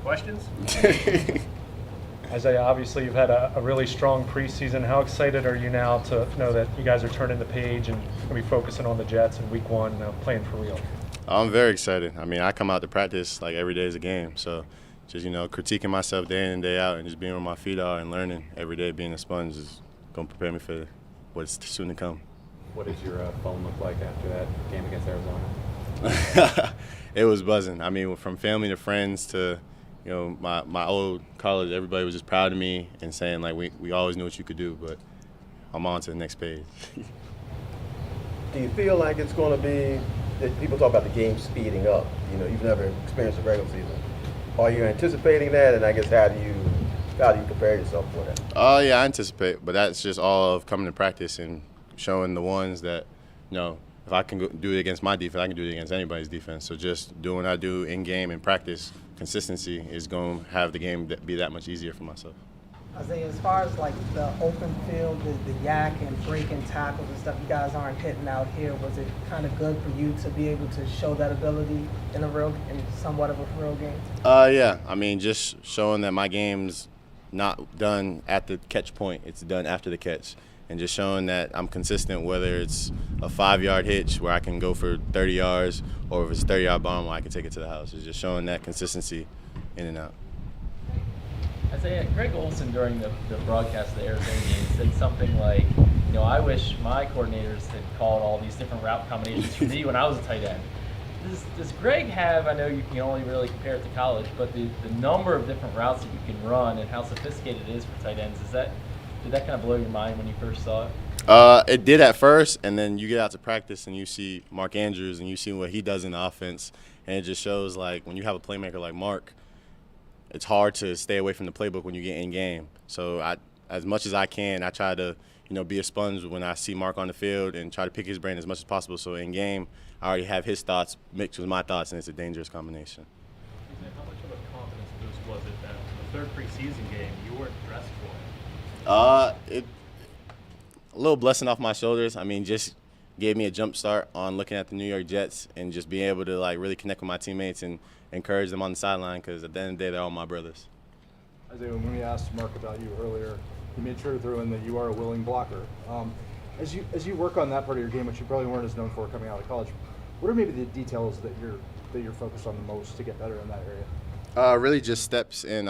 Questions? Isaiah, obviously you've had a really strong preseason. How excited are you now to know that you guys are turning the page and going to be focusing on the Jets in week one, playing for real? I'm very excited. I mean, I come out to practice like every day is a game. So just, critiquing myself day in and day out and just being where my feet are and learning every day, being a sponge is going to prepare me for what's soon to come. What does your phone look like after that game against Arizona? It was buzzing. I mean, from family to friends to, my old college, everybody was just proud of me and saying, like, we always knew what you could do, but I'm on to the next page. Do you feel like it's going to be – people talk about the game speeding up. You've never experienced a regular season. Are you anticipating that, and I guess how do you prepare yourself for that? Yeah, I anticipate, but that's just all of coming to practice and showing the ones that, if I can do it against my defense, I can do it against anybody's defense. So just doing what I do in game and practice, consistency is going to have the game be that much easier for myself. Isaiah, as far as like the open field, the yak and breaking tackles and stuff you guys aren't hitting out here, was it kind of good for you to be able to show that ability in somewhat of a real game? Yeah. I mean, just showing that my game's not done at the catch point, it's done after the catch. And just showing that I'm consistent, whether it's a 5-yard hitch where I can go for 30 yards or if it's a 30-yard bomb where I can take it to the house. It's just showing that consistency in and out. Isaiah, Greg Olson during the broadcast of the Arizona game said something like, I wish my coordinators had called all these different route combinations for me when I was a tight end. Does Greg have, I know you can only really compare it to college, but the number of different routes that you can run and how sophisticated it is for tight ends, did that kind of blow your mind when you first saw it? It did at first, and then you get out to practice and you see Mark Andrews and you see what he does in the offense, and it just shows like when you have a playmaker like Mark, it's hard to stay away from the playbook when you get in game. So as much as I can, I try to be a sponge when I see Mark on the field and try to pick his brain as much as possible. So in game, I already have his thoughts mixed with my thoughts, and it's a dangerous combination. How much of a confidence boost was it that in the third preseason game you weren't dressed for it? A little blessing off my shoulders. I mean, just gave me a jump start on looking at the New York Jets and just being able to like really connect with my teammates and encourage them on the sideline because at the end of the day, they're all my brothers. Isaiah, when we asked Mark about you earlier, he made sure to throw in that you are a willing blocker. As you work on that part of your game, which you probably weren't as known for coming out of college, what are maybe the details that you're focused on the most to get better in that area? Really just steps and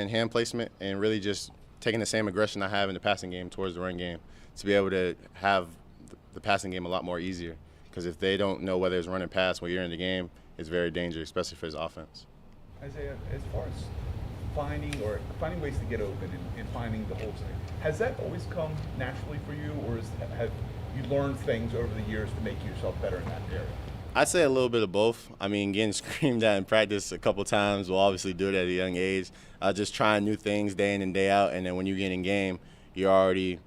hand placement, and really just taking the same aggression I have in the passing game towards the run game to be able to have the passing game a lot more easier. Because if they don't know whether it's run or pass when you're in the game, it's very dangerous, especially for his offense. Isaiah, as far as finding ways to get open and finding the holes in it, has that always come naturally for you, or have you learned things over the years to make yourself better in that area? I'd say a little bit of both. I mean, getting screamed at in practice a couple times will obviously do it at a young age. Just trying new things day in and day out, and then when you get in game, you're already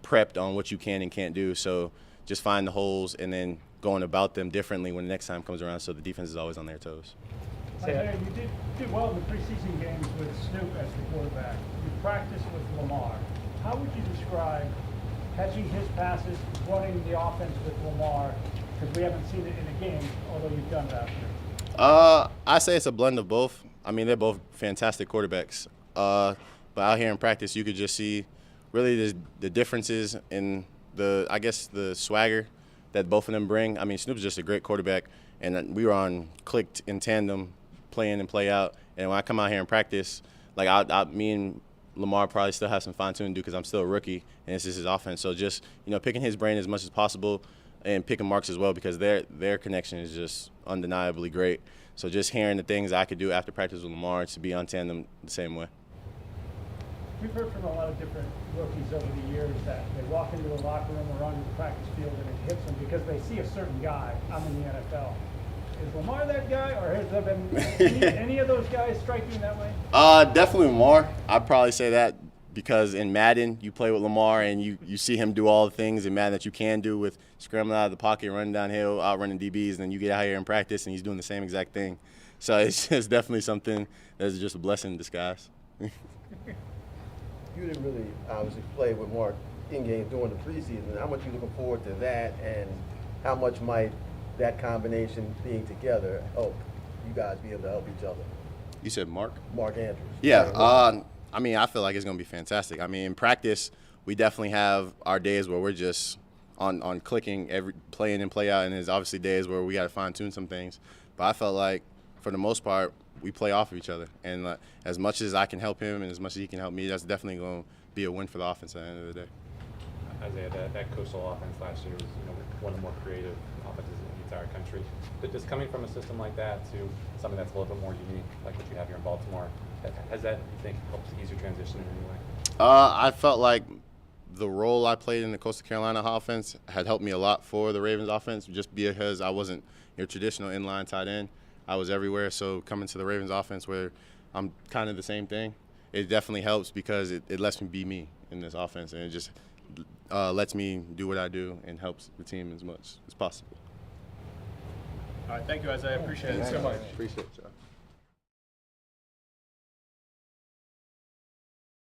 prepped on what you can and can't do. So just find the holes and then going about them differently when the next time comes around so the defense is always on their toes. Isaiah, you did well in the preseason games with Snoop as the quarterback. You practiced with Lamar. How would you describe catching his passes, running the offense with Lamar? Because we haven't seen it in a game, although you've done that here. I say it's a blend of both. I mean, they're both fantastic quarterbacks. But out here in practice, you could just see really the differences in the swagger that both of them bring. I mean, Snoop's just a great quarterback, and we were clicked in tandem, play in and play out. And when I come out here and practice, like me and Lamar probably still have some fine-tuning to do because I'm still a rookie, and this is his offense. So just picking his brain as much as possible, and picking Mark's as well because their connection is just undeniably great. So just hearing the things I could do after practice with Lamar to be on tandem the same way. We've heard from a lot of different rookies over the years that they walk into the locker room or onto the practice field and it hits them because they see a certain guy. I'm in the NFL. Is Lamar that guy, or has there been any of those guys strike you in that way? Definitely Lamar. I'd probably say that because in Madden, you play with Lamar and you see him do all the things in Madden that you can do with scrambling out of the pocket, running downhill, outrunning DBs, and then you get out here in practice and he's doing the same exact thing. So it's definitely something that's just a blessing in disguise. You didn't really obviously play with Mark in game during the preseason. How much are you looking forward to that, and how much might that combination being together help you guys be able to help each other? You said Mark? Mark Andrews. Yeah. I mean, I feel like it's going to be fantastic. I mean, in practice, we definitely have our days where we're just on clicking every play in and play out, and there's obviously days where we got to fine tune some things. But I felt like for the most part, we play off of each other, and as much as I can help him and as much as he can help me, that's definitely going to be a win for the offense at the end of the day. Isaiah, that coastal offense last year was, one of the more creative offenses in the entire country. But just coming from a system like that to something that's a little bit more unique, like what you have here in Baltimore, has that, you think, helped ease your transition in any way? I felt like the role I played in the Coastal Carolina offense had helped me a lot for the Ravens offense, just because I wasn't your traditional inline tight end. I was everywhere, so coming to the Ravens offense where I'm kind of the same thing, it definitely helps because it lets me be me in this offense, and it just lets me do what I do and helps the team as much as possible. All right, thank you, Isaiah. Appreciate it so much. Appreciate it, y'all.